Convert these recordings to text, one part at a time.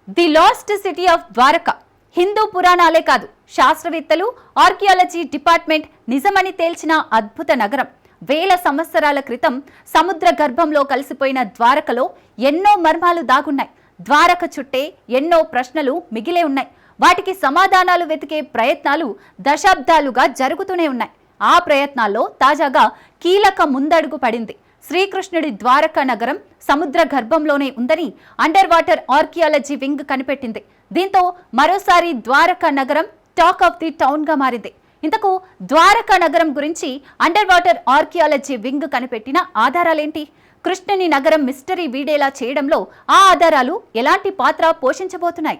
The last city of Dwarka. Hindu పురాణాలే కాదు, శాస్త్రవేత్తలు, ఆర్కియాలజీ డిపార్ట్మెంట్ నిజమని తేల్చిన అద్భుత నగరం. వేల సంవత్సరాల క్రితం సముద్ర గర్భంలో కలిసిపోయిన ద్వారకలో ఎన్నో మర్మాలు దాగున్నాయి. ద్వారక చుట్టే ఎన్నో ప్రశ్నలు మిగిలే ఉన్నాయి. వాటికి సమాధానాలు వెతికే ప్రయత్నాలు దశాబ్దాలుగా జరుగుతూనే ఉన్నాయి. ఆ ప్రయత్నాల్లో తాజాగా కీలక ముందడుగు పడింది. శ్రీకృష్ణుడి ద్వారకా నగరం సముద్ర గర్భంలోనే ఉందని అండర్ వాటర్ ఆర్కియాలజీ వింగ్ కనిపెట్టింది. దీంతో మరోసారి ద్వారకా నగరం టాక్ ఆఫ్ ది టౌన్ గా మారింది. ఇంతకు ద్వారకా నగరం గురించి అండర్ వాటర్ ఆర్కియాలజీ వింగ్ కనిపెట్టిన ఆధారాలేంటి? కృష్ణుని నగరం మిస్టరీ వీడేలా చేయడంలో ఆ ఆధారాలు ఎలాంటి పాత్ర పోషించబోతున్నాయి?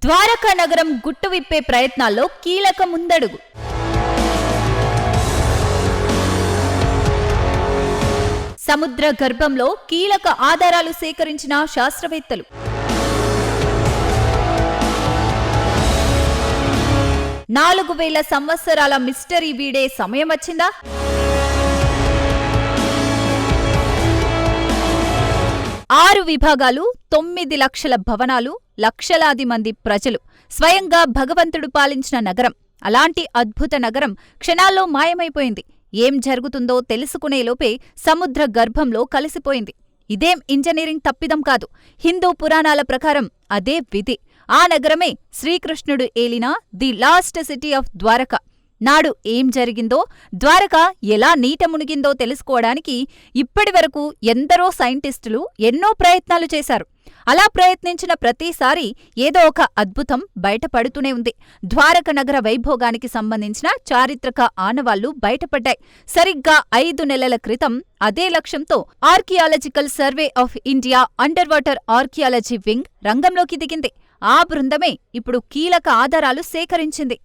ద్వారకా నగరం గుట్టు విప్పే ప్రయత్నాల్లో కీలక ముందడుగు. సముద్ర గర్భంలో కీలక ఆధారాలు సేకరించిన శాస్త్రవేత్తలు. నాలుగు 4000 సంవత్సరాల మిస్టరీ వీడే సమయం వచ్చిందా? ఆరు విభాగాలు, 9 లక్షల భవనాలు, లక్షలాది మంది ప్రజలు, స్వయంగా భగవంతుడు పాలించిన నగరం. అలాంటి అద్భుత నగరం క్షణాల్లో మాయమైపోయింది. ఏం జరుగుతుందో తెలుసుకునేలోపే సముద్ర గర్భంలో కలిసిపోయింది. ఇదేం ఇంజనీరింగ్ తప్పిదం కాదు. హిందూ పురాణాల ప్రకారం అదే విధి. ఆ నగరమే శ్రీకృష్ణుడు ఏలిన the last city of Dwarka. నాడు ఏం జరిగిందో, ద్వారక ఎలా నీట మునిగిందో తెలుసుకోవడానికి ఇప్పటివరకు ఎందరో సైంటిస్టులు ఎన్నో ప్రయత్నాలు చేశారు. అలా ప్రయత్నించిన ప్రతిసారి ఏదో ఒక అద్భుతం బయటపడుతూనే ఉంది. ద్వారక నగర వైభోగానికి సంబంధించిన చారిత్రక ఆనవాళ్లు బయటపడ్డాయి. సరిగ్గా 5 నెలల క్రితం అదే లక్ష్యంతో archaeological survey of India under water archaeology wing రంగంలోకి దిగింది. ఆ బృందమే ఇప్పుడు కీలక ఆధారాలు సేకరించింది.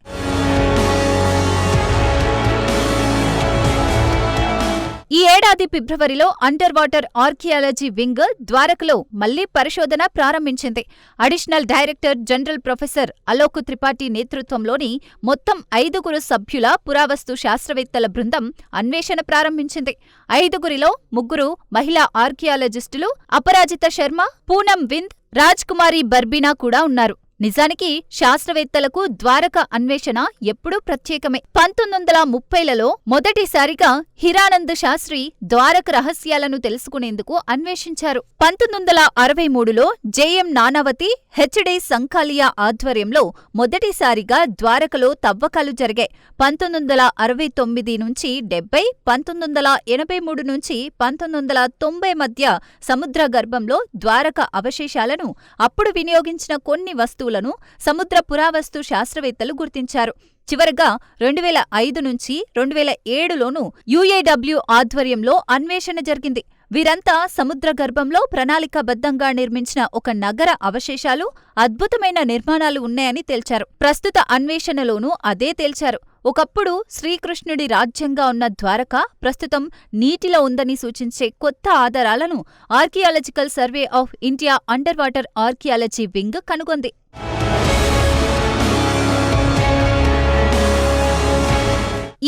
ఈ ఏడాది ఫిబ్రవరిలో అండర్ వాటర్ ఆర్కియాలజీ వింగ్ ద్వారకలో మళ్లీ పరిశోధన ప్రారంభించింది. Additional director general professor Alok Tripathi నేతృత్వంలోని మొత్తం 5 సభ్యుల పురావస్తు శాస్త్రవేత్తల బృందం అన్వేషణ ప్రారంభించింది. 5గురిలో 3 మహిళా ఆర్కియాలజిస్టులు అపరాజిత శర్మ, పూనం వింద్, రాజ్ కుమారి బర్బీనా కూడా ఉన్నారు. నిజానికి శాస్త్రవేత్తలకు ద్వారక అన్వేషణ ఎప్పుడూ ప్రత్యేకమే. 1930లలో మొదటిసారిగా హిరానంద్ శాస్త్రి ద్వారక రహస్యాలను తెలుసుకునేందుకు అన్వేషించారు. 1963లో జేఎం నానావతి, హెచ్డి సంఖాలియా ఆధ్వర్యంలో మొదటిసారిగా ద్వారకలో తవ్వకాలు జరిగాయి. 1969 నుంచి 70, 1983 నుంచి 1990 మధ్య సముద్ర గర్భంలో ద్వారక అవశేషాలను, అప్పుడు వినియోగించిన కొన్ని వస్తువులను సముద్ర పురావస్తు శాస్త్రవేత్తలు గుర్తించారు. చివరగా 2005 నుంచి 2007లోనూ యుఏడబ్ల్యూ ఆధ్వర్యంలో అన్వేషణ జరిగింది. వీరంతా సముద్ర గర్భంలో ప్రణాళికాబద్ధంగా నిర్మించిన ఒక నగర అవశేషాలు, అద్భుతమైన నిర్మాణాలు ఉన్నాయని తేల్చారు. ప్రస్తుత అన్వేషణలోనూ అదే తేల్చారు. ఒకప్పుడు శ్రీకృష్ణుడి రాజ్యంగా ఉన్న ద్వారక ప్రస్తుతం నీటిలో ఉందని సూచించే కొత్త ఆధారాలను archaeological survey of India under water archaeology wing కనుగొంది.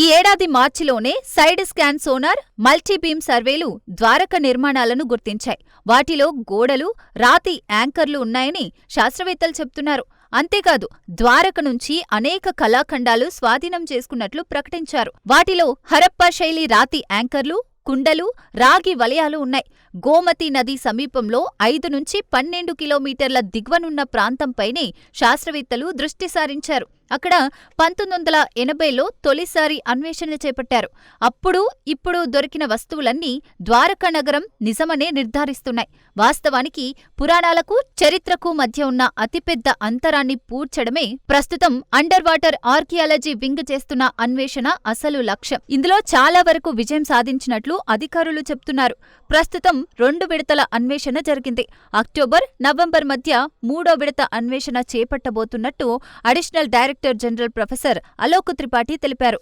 ఈ ఏడాది మార్చిలోనే సైడ్ స్కాన్ సోనార్, మల్టీబీమ్ సర్వేలు ద్వారక నిర్మాణాలను గుర్తించాయి. వాటిలో గోడలు, రాతి యాంకర్లు ఉన్నాయని శాస్త్రవేత్తలు చెప్తున్నారు. అంతేకాదు, ద్వారక నుంచి అనేక కళాఖండాలు స్వాధీనం చేసుకున్నట్లు ప్రకటించారు. వాటిలో హరప్పా శైలి రాతి యాంకర్లు, కుండలు, రాగి వలయాలు ఉన్నాయి. గోమతి నది సమీపంలో 5 నుంచి 12 కిలోమీటర్ల దిగువనున్న ప్రాంతంపైనే శాస్త్రవేత్తలు దృష్టి సారించారు. అక్కడ 1980లో తొలిసారి అన్వేషణ చేపట్టారు. అప్పుడు ఇప్పుడు దొరికిన వస్తువులన్నీ ద్వారకా నగరం నిజమనే నిర్ధారిస్తున్నాయి. వాస్తవానికి పురాణాలకు, చరిత్రకు మధ్య ఉన్న అతిపెద్ద అంతరాన్ని పూడ్చడమే ప్రస్తుతం అండర్ వాటర్ ఆర్కియాలజీ వింగ్ చేస్తున్న అన్వేషణ అసలు లక్ష్యం. ఇందులో చాలా వరకు విజయం సాధించినట్లు అధికారులు చెప్తున్నారు. ప్రస్తుతం 2 విడతల అన్వేషణ జరిగింది. అక్టోబర్, నవంబర్ మధ్య 3వ విడత అన్వేషణ చేపట్టబోతున్నట్టు additional director general professor Alok Tripathi తెలిపారు.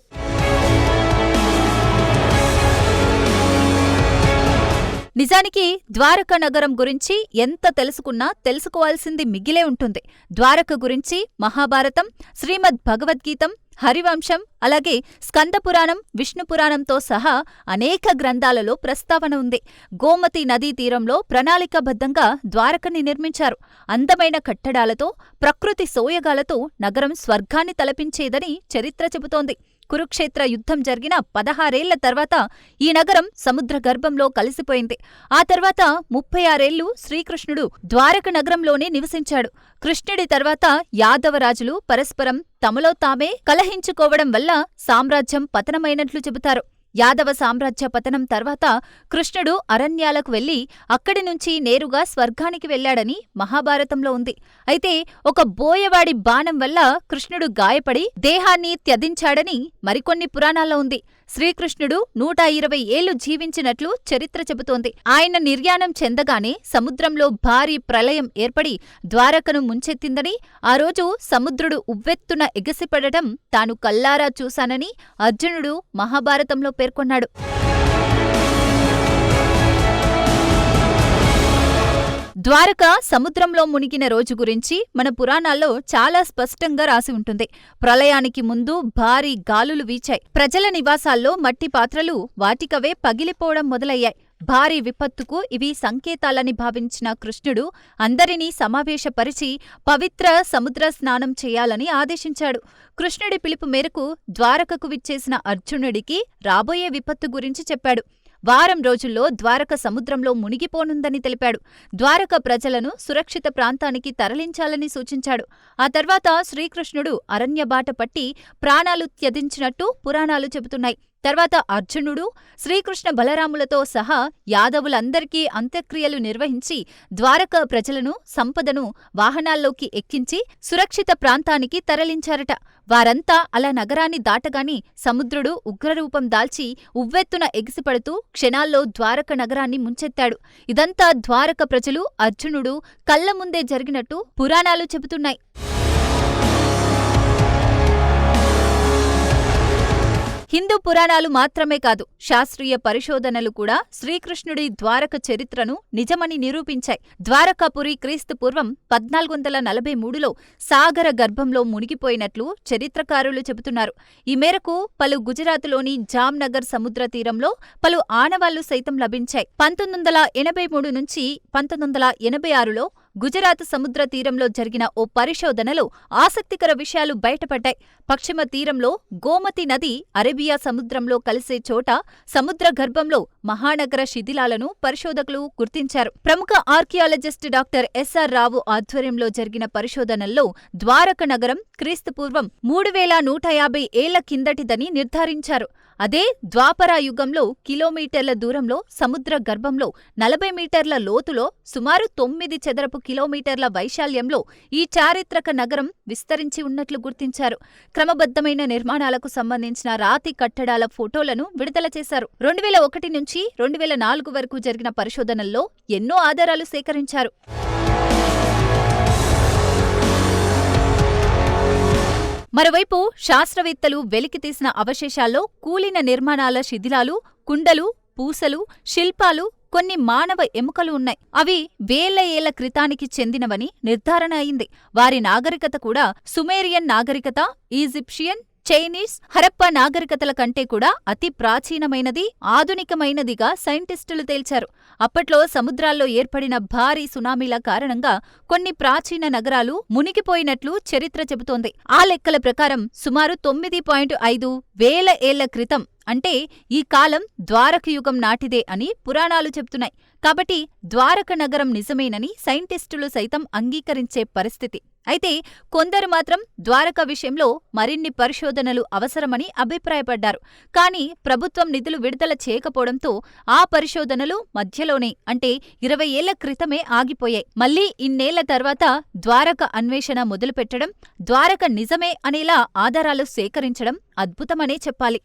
నిజానికి ద్వారకా నగరం గురించి ఎంత తెలుసుకున్నా తెలుసుకోవాల్సింది మిగిలే ఉంటుంది. ద్వారక గురించి మహాభారతం, శ్రీమద్ భగవద్గీతం, హరివంశం, అలాగే స్కందపురాణం, విష్ణుపురాణంతో సహా అనేక గ్రంథాలలో ప్రస్తావన ఉంది. గోమతి నదీ తీరంలో ప్రణాళికాబద్ధంగా ద్వారకని నిర్మించారు. అందమైన కట్టడాలతో, ప్రకృతి సోయగాలతో నగరం స్వర్గాన్ని తలపించేదని చరిత్ర చెబుతోంది. కురుక్షేత్ర యుద్ధం జరిగిన 16 తర్వాత ఈ నగరం సముద్ర గర్భంలో కలిసిపోయింది. ఆ తర్వాత 36 శ్రీకృష్ణుడు ద్వారక నగరంలోనే నివసించాడు. కృష్ణుడి తర్వాత యాదవరాజులు పరస్పరం తమలో తామే కలహించుకోవడం వల్ల సామ్రాజ్యం పతనమైనట్లు చెబుతారు. యాదవ సామ్రాజ్య పతనం తర్వాత కృష్ణుడు అరణ్యాలకు వెళ్లి అక్కడి నుంచి నేరుగా స్వర్గానికి వెళ్లాడని మహాభారతంలో ఉంది. అయితే ఒక బోయవాడి బాణం వల్ల కృష్ణుడు గాయపడి దేహాన్ని త్యజించాడని మరికొన్ని పురాణాల్లో ఉంది. శ్రీకృష్ణుడు 120 ఏళ్లు జీవించినట్లు చరిత్ర చెబుతోంది. ఆయన నిర్యాణం చెందగానే సముద్రంలో భారీ ప్రళయం ఏర్పడి ద్వారకను ముంచెత్తిందని, ఆ రోజు సముద్రుడు ఉవ్వెత్తున ఎగసిపడటం తాను కల్లారా చూశానని అర్జునుడు మహాభారతంలో పేర్కొన్నాడు. ద్వారక సముద్రంలో మునిగిన రోజు గురించి మన పురాణాల్లో చాలా స్పష్టంగా రాసి ఉంటుంది. ప్రళయానికి ముందు భారీ గాలులు వీచాయి. ప్రజల నివాసాల్లో మట్టి పాత్రలు వాటికవే పగిలిపోవడం మొదలయ్యాయి. భారీ విపత్తుకు ఇవి సంకేతాలని భావించిన కృష్ణుడు అందరినీ సమావేశపరిచి పవిత్ర సముద్ర స్నానం చేయాలని ఆదేశించాడు. కృష్ణుడి పిలుపు మేరకు ద్వారకకు విచ్చేసిన అర్జునుడికి రాబోయే విపత్తు గురించి చెప్పాడు. వారం రోజుల్లో ద్వారక సముద్రంలో మునిగిపోనుందని తెలిపాడు. ద్వారక ప్రజలను సురక్షిత ప్రాంతానికి తరలించాలని సూచించాడు. ఆ తర్వాత శ్రీకృష్ణుడు అరణ్యబాట పట్టి ప్రాణాలు త్యజించినట్టు పురాణాలు చెబుతున్నాయి. తర్వాత అర్జునుడు శ్రీకృష్ణ బలరాములతో సహా యాదవులందరికీ అంత్యక్రియలు నిర్వహించి ద్వారక ప్రజలను, సంపదను వాహనాల్లోకి ఎక్కించి సురక్షిత ప్రాంతానికి తరలించారట. వారంతా అలా నగరాన్ని దాటగాని సముద్రుడు ఉగ్రరూపం దాల్చి ఉవ్వెత్తున ఎగిసిపడుతూ క్షణాల్లో ద్వారక నగరాన్ని ముంచెత్తాడు. ఇదంతా ద్వారక ప్రజలు, అర్జునుడు కళ్ల ముందే జరిగినట్టు పురాణాలు చెబుతున్నాయి. హిందూ పురాణాలు మాత్రమే కాదు, శాస్త్రీయ పరిశోధనలు కూడా శ్రీకృష్ణుడి ద్వారక చరిత్రను నిజమని నిరూపించాయి. ద్వారకాపురి క్రీస్తుపూర్వం 1443లో సాగర గర్భంలో మునిగిపోయినట్లు చరిత్రకారులు చెబుతున్నారు. ఈ మేరకు పలు గుజరాత్లోని జామ్నగర్ సముద్ర తీరంలో పలు ఆనవాళ్లు సైతం లభించాయి. 1983 నుంచి 1986లో గుజరాత్ సముద్ర తీరంలో జరిగిన ఓ పరిశోధనలో ఆసక్తికర విషయాలు బయటపడ్డాయి. పశ్చిమ తీరంలో గోమతి నది అరేబియా సముద్రంలో కలిసే చోట సముద్ర గర్భంలో మహానగర శిథిలాలను పరిశోధకులు గుర్తించారు. ప్రముఖ ఆర్కియాలజిస్ట్ డాక్టర్ ఎస్ఆర్ రావు ఆధ్వర్యంలో జరిగిన పరిశోధనల్లో ద్వారక నగరం క్రీస్తుపూర్వం 3150 ఏళ్ల కిందటిదని నిర్ధారించారు. అదే ద్వాపరాయుగంలో కిలోమీటర్ల దూరంలో సముద్ర గర్భంలో 40 మీటర్ల లోతులో సుమారు 9 చదరపు కిలోమీటర్ల వైశాల్యంలో ఈ చారిత్రక నగరం విస్తరించి ఉన్నట్లు గుర్తించారు. క్రమబద్ధమైన నిర్మాణాలకు సంబంధించిన రాతి కట్టడాల ఫోటోలను విడుదల చేశారు. 2001 నుంచి 2004 వరకు జరిగిన పరిశోధనల్లో ఎన్నో ఆధారాలు సేకరించారు. మరోవైపు శాస్త్రవేత్తలు వెలికితీసిన అవశేషాల్లో కూలిన నిర్మాణాల శిథిలాలు, కుండలు, పూసలు, శిల్పాలు, కొన్ని మానవ ఎముకలు ఉన్నాయి. అవి వేల ఏళ్ల క్రితానికి చెందినవని నిర్ధారణ అయింది. వారి నాగరికత కూడా సుమేరియన్ నాగరికత, ఈజిప్షియన్, చైనీస్, హరప్పా నాగరికతల కంటే కూడా అతి ప్రాచీనమైనది, ఆధునికమైనదిగా సైంటిస్టులు తేల్చారు. అప్పట్లో సముద్రాల్లో ఏర్పడిన భారీ సునామీల కారణంగా కొన్ని ప్రాచీన నగరాలు మునిగిపోయినట్లు చరిత్ర చెబుతోంది. ఆ లెక్కల ప్రకారం సుమారు 9.5 వేల ఏళ్ల క్రితం, అంటే ఈ కాలం ద్వారక యుగం నాటిదే అని పురాణాలు చెబుతున్నాయి. కాబట్టి ద్వారక నగరం నిజమేనని సైంటిస్టులు సైతం అంగీకరించే పరిస్థితి. అయితే కొందరు మాత్రం ద్వారక విషయంలో మరిన్ని పరిశోధనలు అవసరమని అభిప్రాయపడ్డారు. కానీ ప్రభుత్వం నిధులు విడుదల చేయకపోవడంతో ఆ పరిశోధనలు మధ్యలోనే, అంటే 20 ఏళ్ల క్రితమే ఆగిపోయాయి. మళ్లీ ఇన్నేళ్ల తర్వాత ద్వారక అన్వేషణ మొదలుపెట్టడం, ద్వారక నిజమే అనేలా ఆధారాలు సేకరించడం అద్భుతమనే చెప్పాలి.